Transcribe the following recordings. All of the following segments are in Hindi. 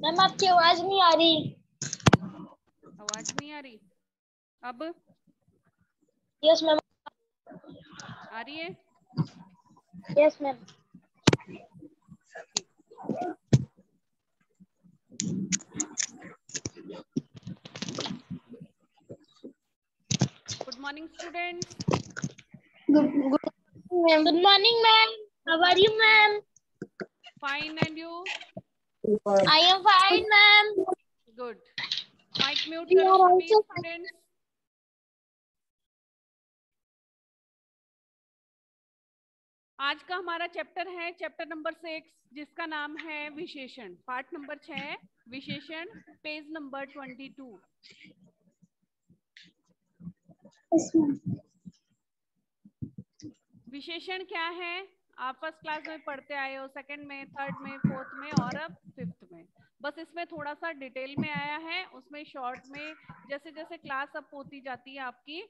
मैम आपकी आवाज नहीं आ रही। आवाज नहीं आ रही? अब यस मैम। आ रही है? Yes ma'am. Good morning students. Good morning ma'am. How are you ma'am? Fine and you? I am fine ma'am. Good. Mic mute We करो are सभी also fine. स्टूडेंट्स। आज का हमारा चैप्टर है चैप्टर नंबर 6, जिसका नाम है विशेषण। पार्ट नंबर 6 विशेषण, पेज नंबर 22। विशेषण क्या है? आप फर्स्ट क्लास में पढ़ते आए हो, सेकंड में, थर्ड में, फोर्थ में और अब फिफ्थ में। बस इसमें थोड़ा सा डिटेल में आया है, उसमें शॉर्ट में जैसे जैसे क्लास अप होती जाती है आपकी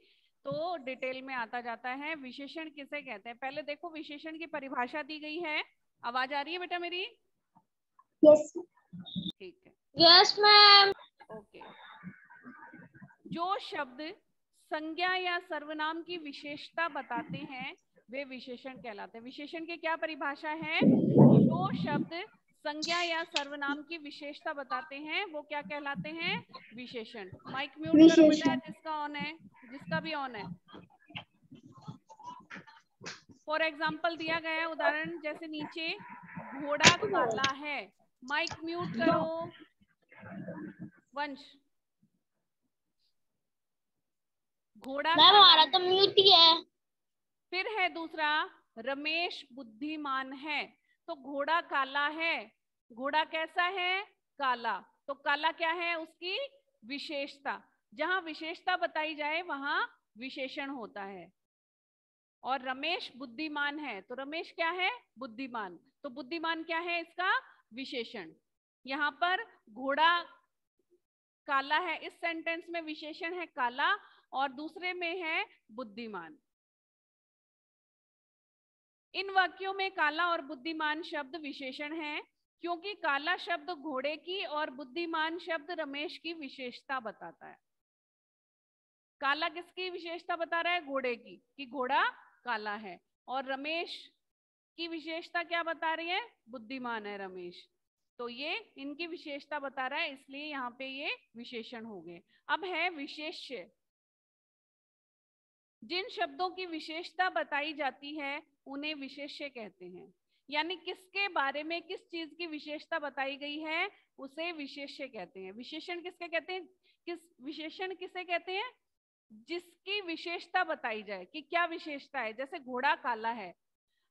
तो डिटेल में आता जाता है। विशेषण किसे कहते हैं? पहले देखो विशेषण की परिभाषा दी गई है। आवाज आ रही है बेटा मेरी? यस। ठीक है। Yes ma'am. ओके। जो शब्द संज्ञा या सर्वनाम की विशेषता बताते हैं वे विशेषण कहलाते हैं। विशेषण की क्या परिभाषा है? जो शब्द संज्ञा या सर्वनाम की विशेषता बताते हैं वो क्या कहलाते हैं? विशेषण। माइक म्यूट करो बेटा जिसका ऑन है, जिसका भी ऑन है। फॉर एग्जाम्पल दिया गया है उदाहरण, जैसे नीचे घोड़ा काला है। माइक म्यूट करो वंश। घोड़ा मैम काला हमारा है। तो म्यूट ही है। फिर है दूसरा, रमेश बुद्धिमान है। तो घोड़ा काला है, घोड़ा कैसा है? काला। तो काला क्या है? उसकी विशेषता। जहां विशेषता बताई जाए वहां विशेषण होता है। और रमेश बुद्धिमान है, तो रमेश क्या है? बुद्धिमान। तो बुद्धिमान क्या है? इसका विशेषण। यहाँ पर घोड़ा काला है, इस सेंटेंस में विशेषण है काला और दूसरे में है बुद्धिमान। इन वाक्यों में काला और बुद्धिमान शब्द विशेषण हैं, क्योंकि काला शब्द घोड़े की और बुद्धिमान शब्द रमेश की विशेषता बताता है। काला किसकी विशेषता बता रहा है? घोड़े की, कि घोड़ा काला है। और रमेश की विशेषता क्या बता रही है? बुद्धिमान है रमेश। तो ये इनकी विशेषता बता रहा है, इसलिए यहाँ पे ये विशेषण हो गए। अब है विशेष्य। जिन शब्दों की विशेषता बताई जाती है उन्हें विशेष्य कहते हैं। यानी किसके बारे में, किस चीज की विशेषता बताई गई है उसे विशेष्य कहते हैं। विशेषण किसके कहते हैं? विशेषण किसे कहते हैं? जिसकी विशेषता बताई जाए कि क्या विशेषता है। जैसे घोड़ा काला है,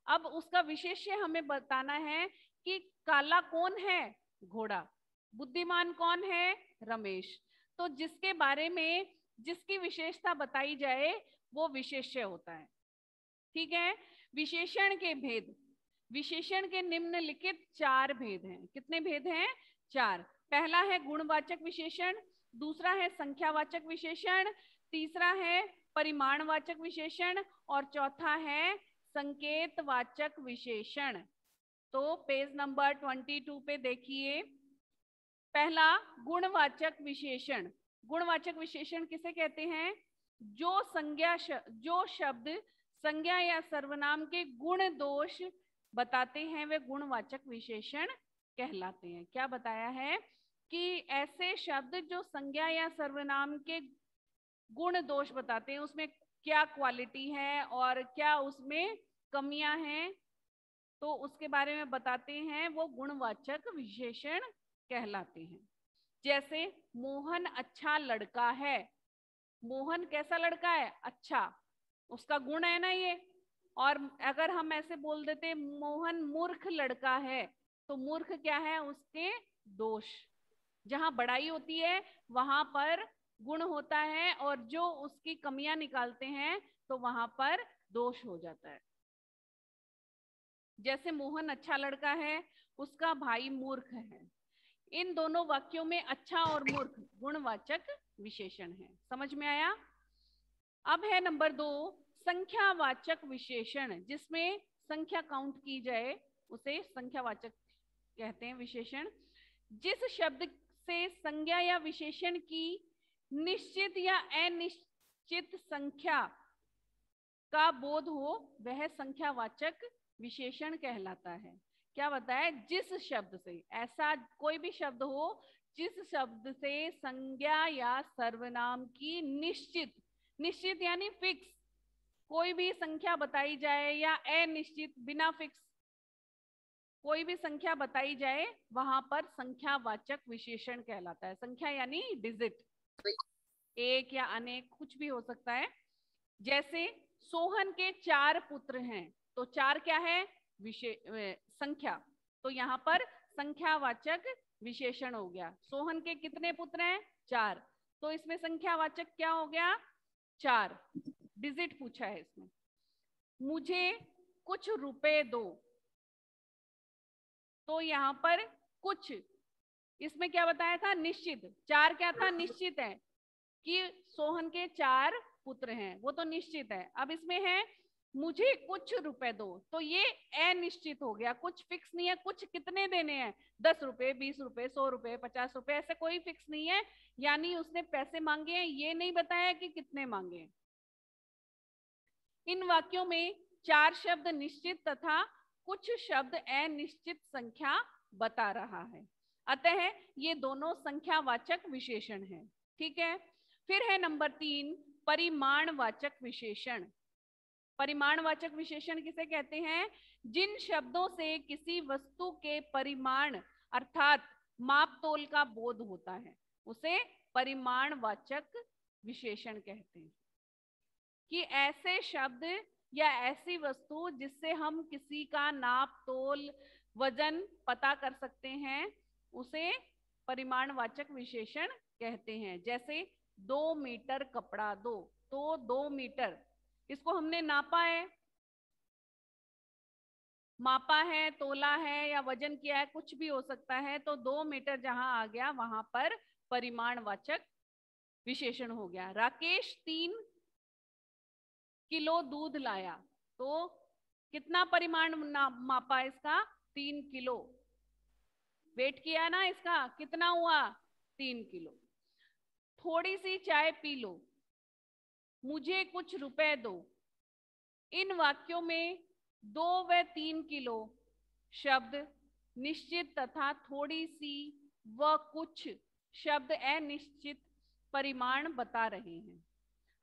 अब उसका विशेष्य हमें बताना है कि काला कौन है? घोड़ा। बुद्धिमान कौन है? रमेश। तो जिसके बारे में जिसकी विशेषता बताई जाए वो विशेष्य होता है। ठीक है। विशेषण के भेद। विशेषण के निम्नलिखित 4 भेद हैं। कितने भेद हैं? 4। पहला है गुणवाचक विशेषण, दूसरा है संख्यावाचक विशेषण, तीसरा है परिमाणवाचक विशेषण और चौथा है संकेतवाचक विशेषण। तो पेज नंबर 22 पे देखिए। पहला गुणवाचक विशेषण। गुणवाचक विशेषण किसे कहते हैं? जो शब्द संज्ञा या सर्वनाम के गुण दोष बताते हैं वे गुणवाचक विशेषण कहलाते हैं। क्या बताया है? कि ऐसे शब्द जो संज्ञा या सर्वनाम के गुण दोष बताते हैं, उसमें क्या क्वालिटी है और क्या उसमें कमियां हैं, तो उसके बारे में बताते हैं, वो गुणवाचक विशेषण कहलाते हैं। जैसे मोहन अच्छा लड़का है। मोहन कैसा लड़का है? अच्छा, उसका गुण है ना ये। और अगर हम ऐसे बोल देते मोहन मूर्ख लड़का है, तो मूर्ख क्या है? उसके दोष। जहां बड़ाई होती है वहां पर गुण होता है और जो उसकी कमियां निकालते हैं तो वहां पर दोष हो जाता है। जैसे मोहन अच्छा लड़का है, उसका भाई मूर्ख है। इन दोनों वाक्यों में अच्छा और मूर्ख गुणवाचक विशेषण है। समझ में आया? अब है नंबर 2 संख्यावाचक विशेषण। जिसमें संख्या काउंट की जाए उसे संख्यावाचक कहते हैं विशेषण। जिस शब्द से संज्ञा या विशेषण की निश्चित या अनिश्चित संख्या का बोध हो वह संख्यावाचक विशेषण कहलाता है। क्या बताया? जिस शब्द से, ऐसा कोई भी शब्द हो जिस शब्द से संज्ञा या सर्वनाम की निश्चित, निश्चित यानी फिक्स कोई भी संख्या बताई जाए या अनिश्चित बिना फिक्स कोई भी संख्या बताई जाए, वहां पर संख्यावाचक विशेषण कहलाता है। संख्या यानी डिजिट, एक या अनेक कुछ भी हो सकता है। जैसे सोहन के 4 पुत्र हैं, तो 4 क्या है? संख्या, तो यहाँ पर संख्यावाचक विशेषण हो गया। सोहन के कितने पुत्र हैं? 4, तो इसमें संख्यावाचक क्या हो गया? 4। डिजिट पूछा है इसमें। मुझे कुछ रुपए दो, तो यहाँ पर कुछ, इसमें क्या बताया था? निश्चित। 4 क्या था? निश्चित है कि सोहन के 4 पुत्र हैं, वो तो निश्चित है। अब इसमें है मुझे कुछ रुपए दो, तो ये अनिश्चित हो गया, कुछ फिक्स नहीं है। कुछ कितने देने हैं? 10 रुपए, 20 रुपए, 100 रुपए, 50 रुपए, ऐसे कोई फिक्स नहीं है। यानी उसने पैसे मांगे हैं, ये नहीं बताया कि कितने मांगे हैं। इन वाक्यों में 4 शब्द निश्चित तथा कुछ शब्द अनिश्चित संख्या बता रहा है, अतः ये दोनों संख्यावाचक विशेषण हैं। ठीक है। फिर है नंबर 3, परिमाणवाचक विशेषण। परिमाणवाचक विशेषण किसे कहते हैं? जिन शब्दों से किसी वस्तु के परिमाण अर्थात माप तोल का बोध होता है, उसे परिमाणवाचक विशेषण कहते हैं। कि ऐसे शब्द या ऐसी वस्तु जिससे हम किसी का नाप तोल वजन पता कर सकते हैं, उसे परिमाणवाचक विशेषण कहते हैं। जैसे 2 मीटर कपड़ा दो, तो 2 मीटर, इसको हमने नापा है, मापा है, तोला है या वजन किया है, कुछ भी हो सकता है। तो 2 मीटर जहां आ गया वहां पर परिमाणवाचक विशेषण हो गया। राकेश 3 किलो दूध लाया, तो कितना परिमाण मापा इसका? 3 किलो। वेट किया ना इसका, कितना हुआ? 3 किलो। थोड़ी सी चाय पी लो, मुझे कुछ रुपए दो। इन वाक्यों में 2 व 3 किलो शब्द निश्चित तथा थोड़ी सी व कुछ शब्द अनिश्चित परिमाण बता रहे हैं,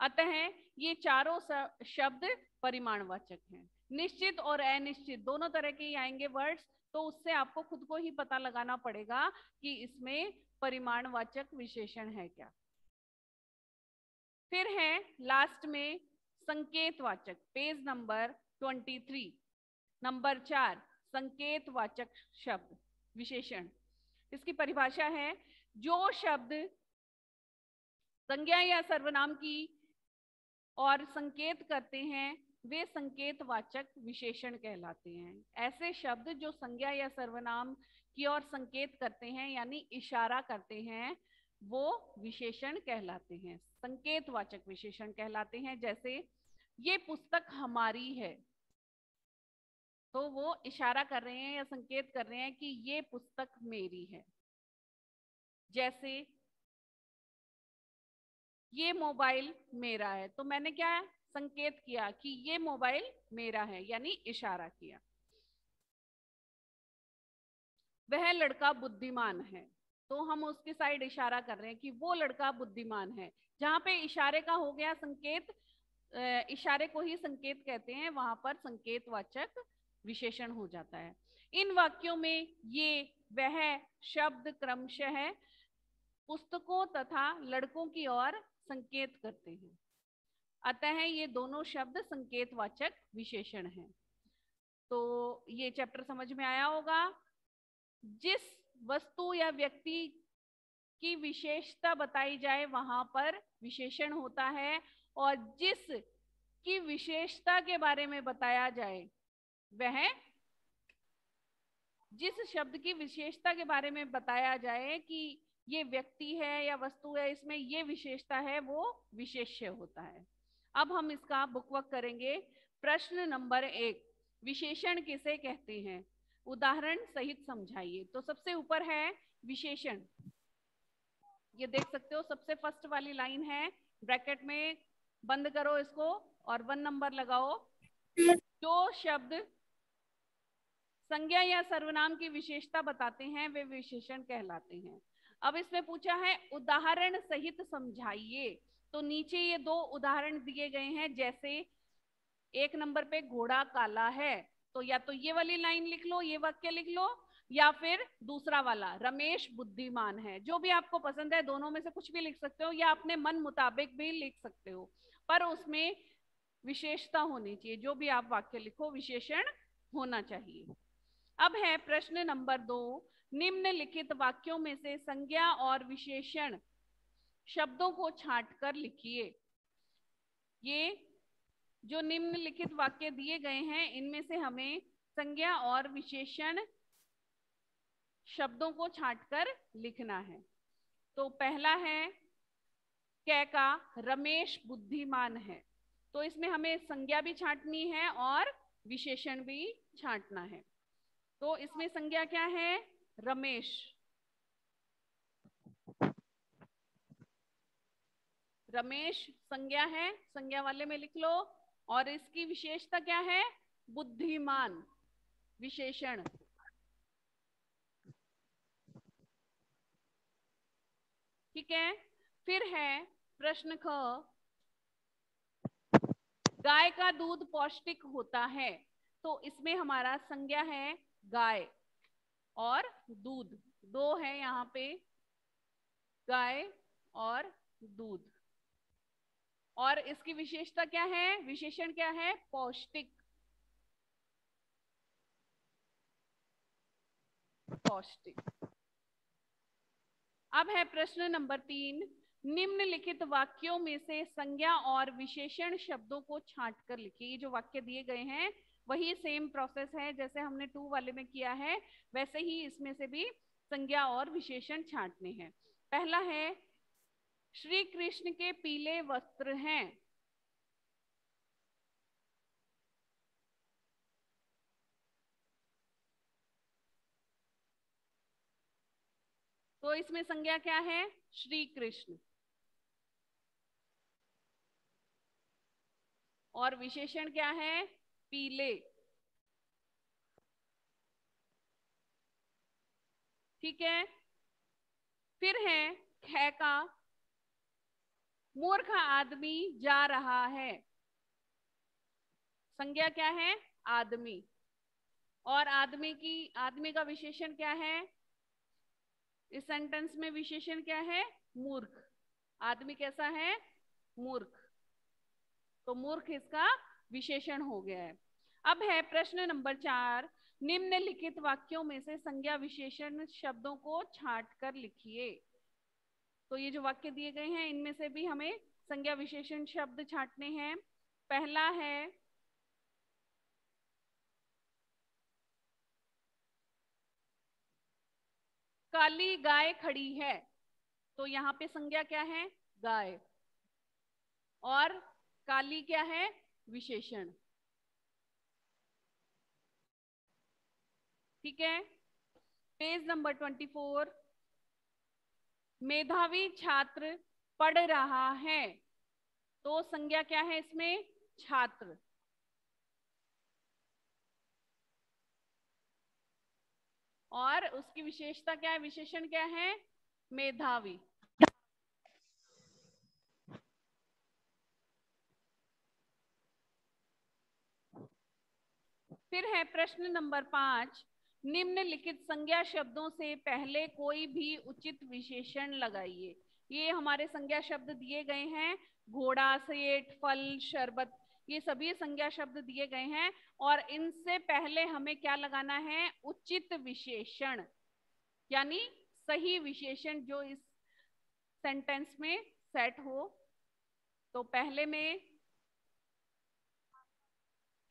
अतः ये चारों शब्द परिमाणवाचक हैं। निश्चित और अनिश्चित दोनों तरह के ही आएंगे वर्ड्स, तो उससे आपको खुद को ही पता लगाना पड़ेगा कि इसमें परिमाणवाचक विशेषण है क्या। फिर है लास्ट में संकेतवाचक, पेज नंबर 23, नंबर 4, संकेतवाचक शब्द विशेषण। इसकी परिभाषा है, जो शब्द संज्ञा या सर्वनाम की और संकेत करते हैं वे संकेतवाचक विशेषण कहलाते हैं। ऐसे शब्द जो संज्ञा या सर्वनाम की ओर संकेत करते हैं यानी इशारा करते हैं, वो विशेषण कहलाते हैं, संकेतवाचक विशेषण कहलाते हैं। जैसे ये पुस्तक हमारी है, तो वो इशारा कर रहे हैं या संकेत कर रहे हैं कि ये पुस्तक मेरी है। जैसे ये मोबाइल मेरा है, तो मैंने क्या संकेत किया कि ये मोबाइल मेरा है, यानी इशारा किया। वह लड़का बुद्धिमान है, तो हम उसकी साइड इशारा कर रहे हैं कि वो लड़का बुद्धिमान है। जहां पे इशारे का हो गया संकेत, इशारे को ही संकेत कहते हैं, वहां पर संकेतवाचक विशेषण हो जाता है। इन वाक्यों में ये वह शब्द क्रमशः पुस्तकों तथा लड़कों की ओर संकेत करते हैं, अतः ये दोनों शब्द संकेतवाचक विशेषण हैं। तो ये चैप्टर समझ में आया होगा। जिस वस्तु या व्यक्ति की विशेषता बताई जाए वहां पर विशेषण होता है, और जिस की विशेषता के बारे में बताया जाए, वह जिस शब्द की विशेषता के बारे में बताया जाए कि ये व्यक्ति है या वस्तु है, इसमें ये विशेषता है, वो विशेष्य होता है। अब हम इसका बुकवर्क करेंगे। प्रश्न नंबर 1, विशेषण किसे कहते हैं? उदाहरण सहित समझाइए। तो सबसे ऊपर है विशेषण, ये देख सकते हो सबसे फर्स्ट वाली लाइन है, ब्रैकेट में बंद करो इसको और 1 नंबर लगाओ। जो शब्द संज्ञा या सर्वनाम की विशेषता बताते हैं वे विशेषण कहलाते हैं। अब इसमें पूछा है उदाहरण सहित समझाइए, तो नीचे ये 2 उदाहरण दिए गए हैं। जैसे 1 नंबर पे घोड़ा काला है, तो या तो ये वाली लाइन लिख लो, ये वाक्य लिख लो, या फिर दूसरा वाला रमेश बुद्धिमान है। जो भी आपको पसंद है, दोनों में से कुछ भी लिख सकते हो या अपने मन मुताबिक भी लिख सकते हो, पर उसमें विशेषता होनी चाहिए। जो भी आप वाक्य लिखो विशेषण होना चाहिए। अब है प्रश्न नंबर 2, निम्नलिखित वाक्यों में से संज्ञा और विशेषण शब्दों को छांटकर लिखिए। ये जो निम्नलिखित वाक्य दिए गए हैं इनमें से हमें संज्ञा और विशेषण शब्दों को छांटकर लिखना है। तो पहला है कैका रमेश बुद्धिमान है, तो इसमें हमें संज्ञा भी छांटनी है और विशेषण भी छांटना है। तो इसमें संज्ञा क्या है? रमेश। रमेश संज्ञा है, संज्ञा वाले में लिख लो। और इसकी विशेषता क्या है? बुद्धिमान, विशेषण। ठीक है। फिर है प्रश्न ख, गाय का दूध पौष्टिक होता है, तो इसमें हमारा संज्ञा है गाय और दूध, 2 है यहाँ पे, गाय और दूध। और इसकी विशेषता क्या है? विशेषण क्या है? पौष्टिक, पौष्टिक। अब है प्रश्न नंबर 3, निम्नलिखित वाक्यों में से संज्ञा और विशेषण शब्दों को छांटकर लिखिए। ये जो वाक्य दिए गए हैं वही सेम प्रोसेस है जैसे हमने 2 वाले में किया है, वैसे ही इसमें से भी संज्ञा और विशेषण छांटने हैं। पहला है श्री कृष्ण के पीले वस्त्र हैं, तो इसमें संज्ञा क्या है? श्री कृष्ण। और विशेषण क्या है? पीले। ठीक है। फिर है ख का, मूर्ख आदमी जा रहा है, संज्ञा क्या है? आदमी। और आदमी का विशेषण क्या है? इस सेंटेंस में विशेषण क्या है? मूर्ख। आदमी कैसा है? मूर्ख, तो मूर्ख इसका विशेषण हो गया है। अब है प्रश्न नंबर 4, निम्नलिखित वाक्यों में से संज्ञा विशेषण शब्दों को छांटकर लिखिए। तो ये जो वाक्य दिए गए हैं इनमें से भी हमें संज्ञा विशेषण शब्द छांटने हैं। पहला है काली गाय खड़ी है, तो यहाँ पे संज्ञा क्या है? गाय। और काली क्या है? विशेषण। ठीक है। पेज नंबर 24, मेधावी छात्र पढ़ रहा है, तो संज्ञा क्या है इसमें? छात्र। और उसकी विशेषता क्या है? विशेषण क्या है? मेधावी। फिर है प्रश्न नंबर 5, निम्नलिखित संज्ञा शब्दों से पहले कोई भी उचित विशेषण लगाइए। ये हमारे संज्ञा शब्द दिए गए हैं, घोड़ा, सेठ, फल, शरबत, ये सभी संज्ञा शब्द दिए गए हैं। और इनसे पहले हमें क्या लगाना है? उचित विशेषण, यानी सही विशेषण जो इस सेंटेंस में सेट हो। तो पहले में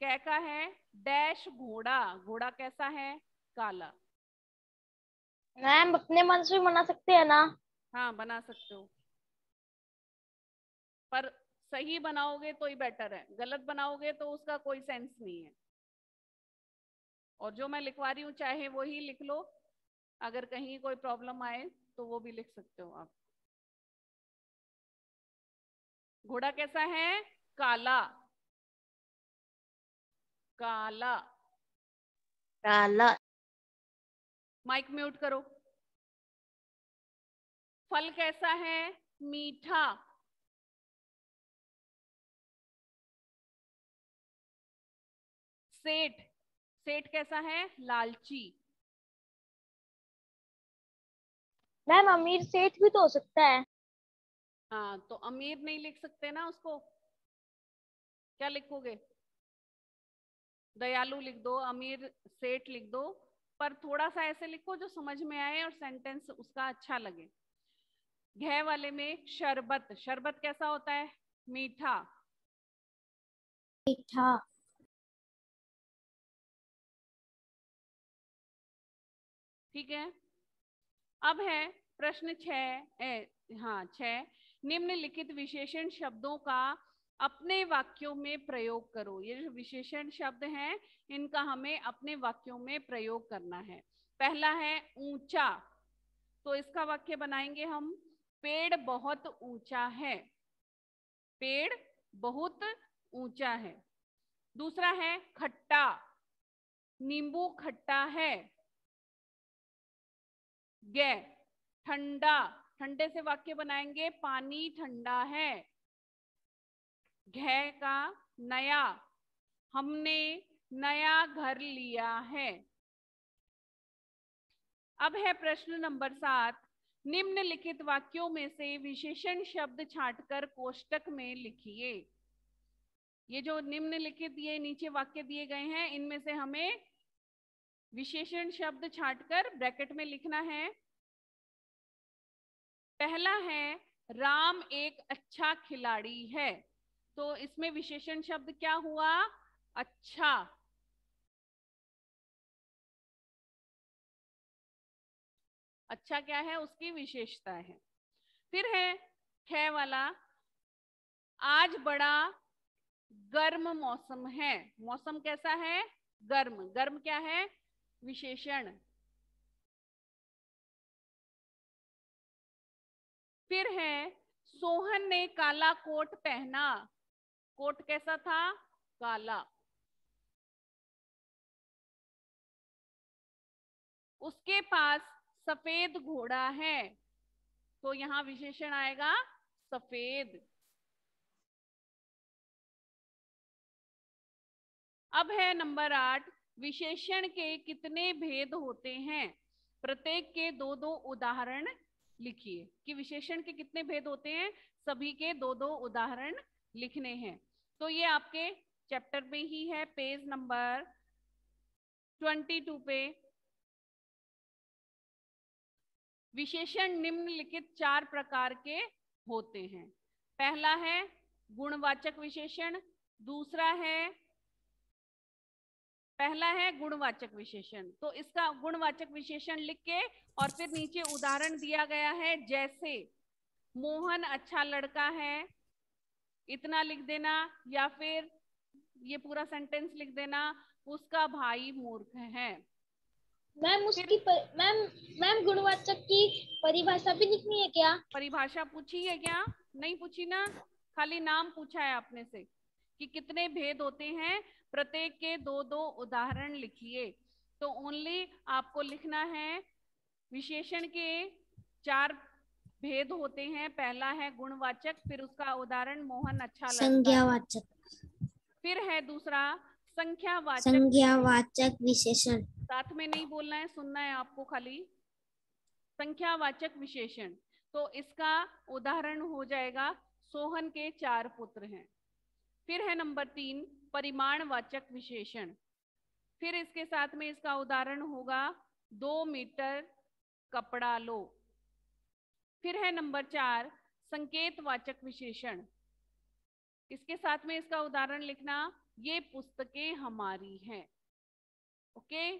कैसा है? डैश घोड़ा, घोड़ा कैसा है? काला। मैम अपने मन से भी बना सकते हैं ना? हाँ बना सकते हो, पर सही बनाओगे तो ही बेटर है, गलत बनाओगे तो उसका कोई सेंस नहीं है। और जो मैं लिखवा रही हूँ चाहे वो ही लिख लो, अगर कहीं कोई प्रॉब्लम आए तो वो भी लिख सकते हो आप। घोड़ा कैसा है? काला। काला। काला। माइक म्यूट करो। फल कैसा है? मीठा। सेठ। सेठ कैसा है? लालची। मैम अमीर सेठ भी तो हो सकता है। हाँ, तो अमीर नहीं लिख सकते ना उसको, क्या लिखोगे? दयालु लिख दो, अमीर सेठ लिख दो, पर थोड़ा सा ऐसे लिखो जो समझ में आए और सेंटेंस उसका अच्छा लगे। घ वाले में शरबत। शरबत कैसा होता है? मीठा। मीठा। ठीक है। अब है प्रश्न 6। निम्नलिखित विशेषण शब्दों का अपने वाक्यों में प्रयोग करो। ये जो विशेषण शब्द हैं इनका हमें अपने वाक्यों में प्रयोग करना है। पहला है ऊंचा, तो इसका वाक्य बनाएंगे हम, पेड़ बहुत ऊंचा है। पेड़ बहुत ऊंचा है। दूसरा है खट्टा, नींबू खट्टा है। गे ठंडा, ठंडे से वाक्य बनाएंगे, पानी ठंडा है। घ का नया, हमने नया घर लिया है। अब है प्रश्न नंबर 7। निम्नलिखित वाक्यों में से विशेषण शब्द छांटकर कोष्टक में लिखिए। ये जो निम्नलिखित ये नीचे वाक्य दिए गए हैं इनमें से हमें विशेषण शब्द छांटकर ब्रैकेट में लिखना है। पहला है राम एक अच्छा खिलाड़ी है, तो इसमें विशेषण शब्द क्या हुआ? अच्छा। अच्छा क्या है? उसकी विशेषता है। फिर है ख वाला, आज बड़ा गर्म मौसम है। मौसम कैसा है? गर्म। गर्म क्या है? विशेषण। फिर है सोहन ने काला कोट पहना। कोट कैसा था? काला। उसके पास सफेद घोड़ा है, तो यहां विशेषण आएगा सफेद। अब है नंबर 8। विशेषण के कितने भेद होते हैं? प्रत्येक के दो दो उदाहरण लिखिए कि विशेषण के कितने भेद होते हैं। सभी के दो दो उदाहरण लिखने हैं। तो ये आपके चैप्टर में ही है, पेज नंबर 22 पे। विशेषण निम्नलिखित 4 प्रकार के होते हैं। पहला है गुणवाचक विशेषण। दूसरा है पहला है गुणवाचक विशेषण, तो इसका गुणवाचक विशेषण लिख के और फिर नीचे उदाहरण दिया गया है, जैसे मोहन अच्छा लड़का है, इतना लिख देना, या फिर ये पूरा सेंटेंस लिख देना, उसका भाई मूर्ख है। मैम फिर मैम मैम गुणवाचक की परिभाषा भी लिखनी है क्या? परिभाषा पूछी है क्या? नहीं पूछी ना, खाली नाम पूछा है आपने से कि कितने भेद होते हैं, प्रत्येक के दो दो उदाहरण लिखिए। तो ओनली आपको लिखना है विशेषण के 4 भेद होते हैं। पहला है गुणवाचक, फिर उसका उदाहरण मोहन अच्छा लड़का है। संज्ञावाचक। फिर है दूसरा संख्यावाचक। संज्ञावाचक विशेषण। साथ में नहीं बोलना है, सुनना है आपको खाली। संख्यावाचक विशेषण, तो इसका उदाहरण हो जाएगा सोहन के 4 पुत्र हैं। फिर है नंबर 3 परिमाणवाचक विशेषण। फिर इसके साथ में इसका उदाहरण होगा 2 मीटर कपड़ा लो। फिर है नंबर 4 संकेतवाचक विशेषण। इसके साथ में इसका उदाहरण लिखना, ये पुस्तकें हमारी हैं। ओके।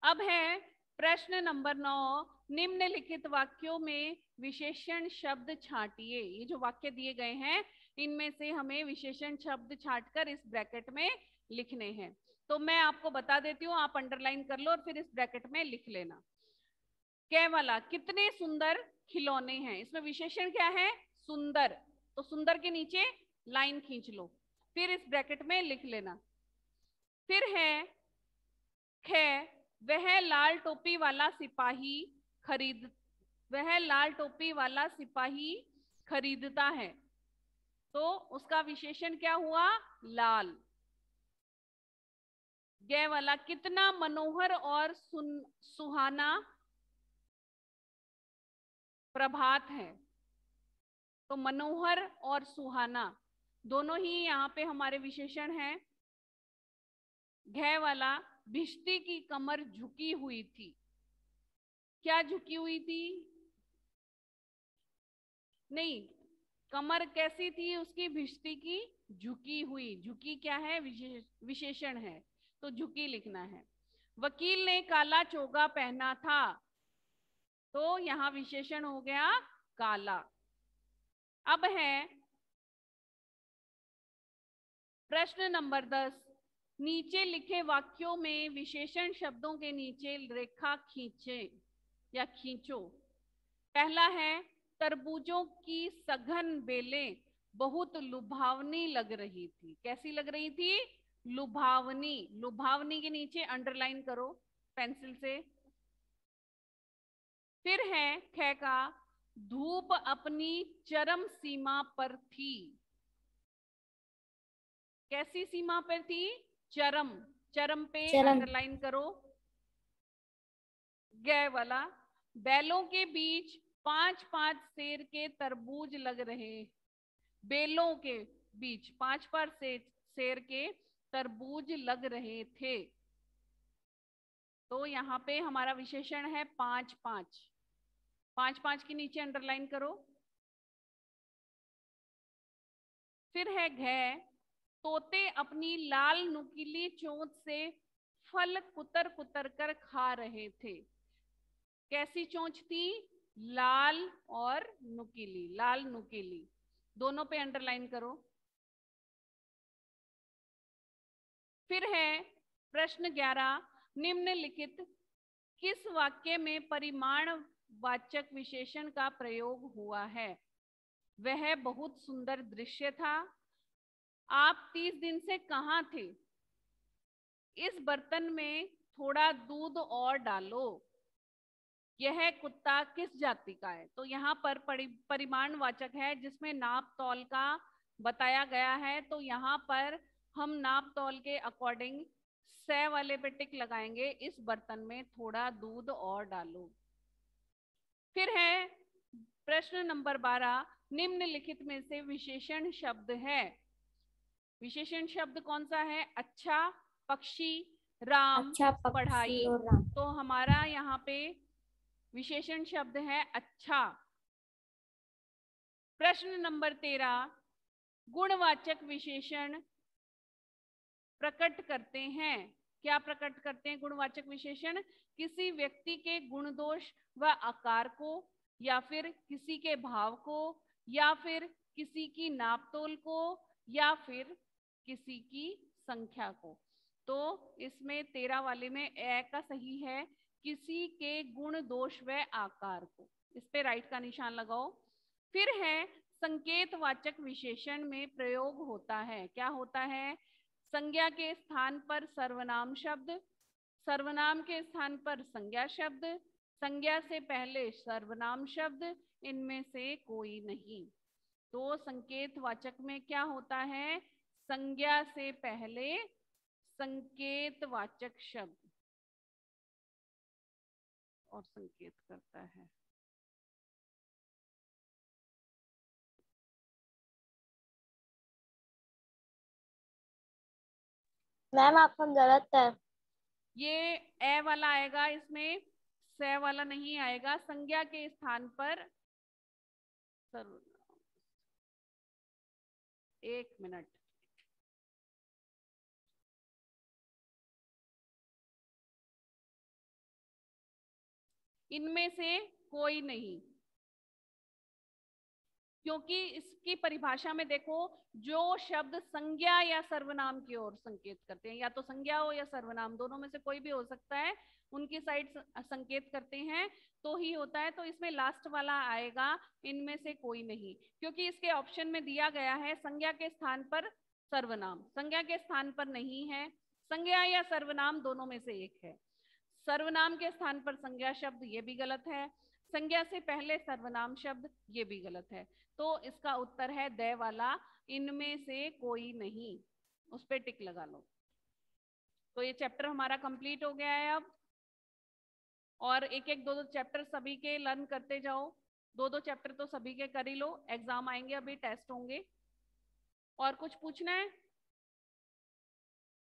अब है प्रश्न नंबर 9। निम्नलिखित वाक्यों में विशेषण शब्द छांटिए। ये जो वाक्य दिए गए हैं इनमें से हमें विशेषण शब्द छांटकर इस ब्रैकेट में लिखने हैं। तो मैं आपको बता देती हूँ, आप अंडरलाइन कर लो और फिर इस ब्रैकेट में लिख लेना। कै वाला, कितने सुंदर खिलौने हैं, इसमें विशेषण क्या है? सुंदर। तो सुंदर के नीचे लाइन खींच लो, फिर इस ब्रैकेट में लिख लेना। फिर है खे, वह लाल टोपी वाला सिपाही वह लाल टोपी वाला सिपाही खरीदता है। तो उसका विशेषण क्या हुआ? लाल। गे वाला, कितना मनोहर और सुहाना प्रभात है। तो मनोहर और सुहाना दोनों ही यहाँ पे हमारे विशेषण हैं। घे वाला, भिश्ती की कमर झुकी हुई थी। क्या झुकी हुई थी? नहीं, कमर कैसी थी उसकी? भिश्ती की झुकी हुई। झुकी क्या है? विशेषण है, तो झुकी लिखना है। वकील ने काला चोगा पहना था, तो यहां विशेषण हो गया काला। अब है प्रश्न नंबर 10। नीचे लिखे वाक्यों में विशेषण शब्दों के नीचे रेखा खींचे या खींचो। पहला है, तरबूजों की सघन बेलें बहुत लुभावनी लग रही थी। कैसी लग रही थी? लुभावनी। लुभावनी के नीचे अंडरलाइन करो पेंसिल से। फिर है ख का, धूप अपनी चरम सीमा पर थी। कैसी सीमा पर थी? चरम। चरम पे अंडरलाइन करो। ग वाला, बैलों के बीच 5-5 सेर के तरबूज लग रहे। बेलों के बीच 5-5 सेर के तरबूज लग रहे थे। तो यहाँ पे हमारा विशेषण है 5-5। 5-5 के नीचे अंडरलाइन करो। फिर है घ, तोते अपनी लाल नुकीली चोंच से फल कुतर कुतर कर खा रहे थे। कैसी चोंच थी? लाल और नुकीली। लाल नुकीली दोनों पे अंडरलाइन करो। फिर है प्रश्न 11। निम्नलिखित किस वाक्य में परिमाण वाचक विशेषण का प्रयोग हुआ है? वह बहुत सुंदर दृश्य था। आप 30 दिन से कहाँ थे? इस बर्तन में थोड़ा दूध और डालो। यह कुत्ता किस जाति का है? तो यहाँ पर परिमाण वाचक है जिसमें नाप तौल का बताया गया है। तो यहाँ पर हम नाप तौल के अकॉर्डिंग से वाले पे टिक लगाएंगे। इस बर्तन में थोड़ा दूध और डालो। फिर है प्रश्न नंबर 12। निम्नलिखित में से विशेषण शब्द है। विशेषण शब्द कौन सा है? अच्छा, पक्षी, राम, अच्छा, पढ़ाई। और राम। तो हमारा यहाँ पे विशेषण शब्द है अच्छा। प्रश्न नंबर 13। गुणवाचक विशेषण प्रकट करते हैं। क्या प्रकट करते हैं गुणवाचक विशेषण? किसी व्यक्ति के गुण दोष व आकार को, या फिर किसी के भाव को, या फिर किसी की नापतोल को, या फिर किसी की संख्या को। तो इसमें 13 वाले में ए का सही है, किसी के गुण दोष व आकार को। इस पे राइट का निशान लगाओ। फिर है संकेतवाचक विशेषण में प्रयोग होता है। क्या होता है? संज्ञा के स्थान पर सर्वनाम शब्द, सर्वनाम के स्थान पर संज्ञा शब्द, संज्ञा से पहले सर्वनाम शब्द, इनमें से कोई नहीं। तो संकेतवाचक में क्या होता है? संज्ञा से पहले संकेतवाचक शब्द और संकेत करता है। मैम आपका गलत है। ये ए वाला आएगा, इसमें से वाला नहीं आएगा। संज्ञा के स्थान पर एक मिनट, इनमें से कोई नहीं। क्योंकि इसकी परिभाषा में देखो, जो शब्द संज्ञा या सर्वनाम की ओर संकेत करते हैं, या तो संज्ञा हो या सर्वनाम, दोनों में से कोई भी हो सकता है, उनकी साइड संकेत करते हैं तो ही होता है। तो इसमें लास्ट वाला आएगा, इनमें से कोई नहीं, क्योंकि इसके ऑप्शन में दिया गया है संज्ञा के स्थान पर सर्वनाम, संज्ञा के स्थान पर नहीं है। संज्ञा या सर्वनाम दोनों में से एक है। सर्वनाम के स्थान पर संज्ञा शब्द, ये भी गलत है। संज्ञा से पहले सर्वनाम शब्द, ये भी गलत है। तो इसका उत्तर है द वाला, इनमें से कोई नहीं, उस पर टिक लगा लो। तो ये चैप्टर हमारा कंप्लीट हो गया है अब। और एक एक दो दो चैप्टर सभी के लर्न करते जाओ, दो दो चैप्टर तो सभी के कर ही लो, एग्जाम आएंगे, अभी टेस्ट होंगे। और कुछ पूछना है?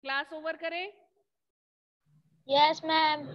क्लास ओवर करें? Yes ma'am.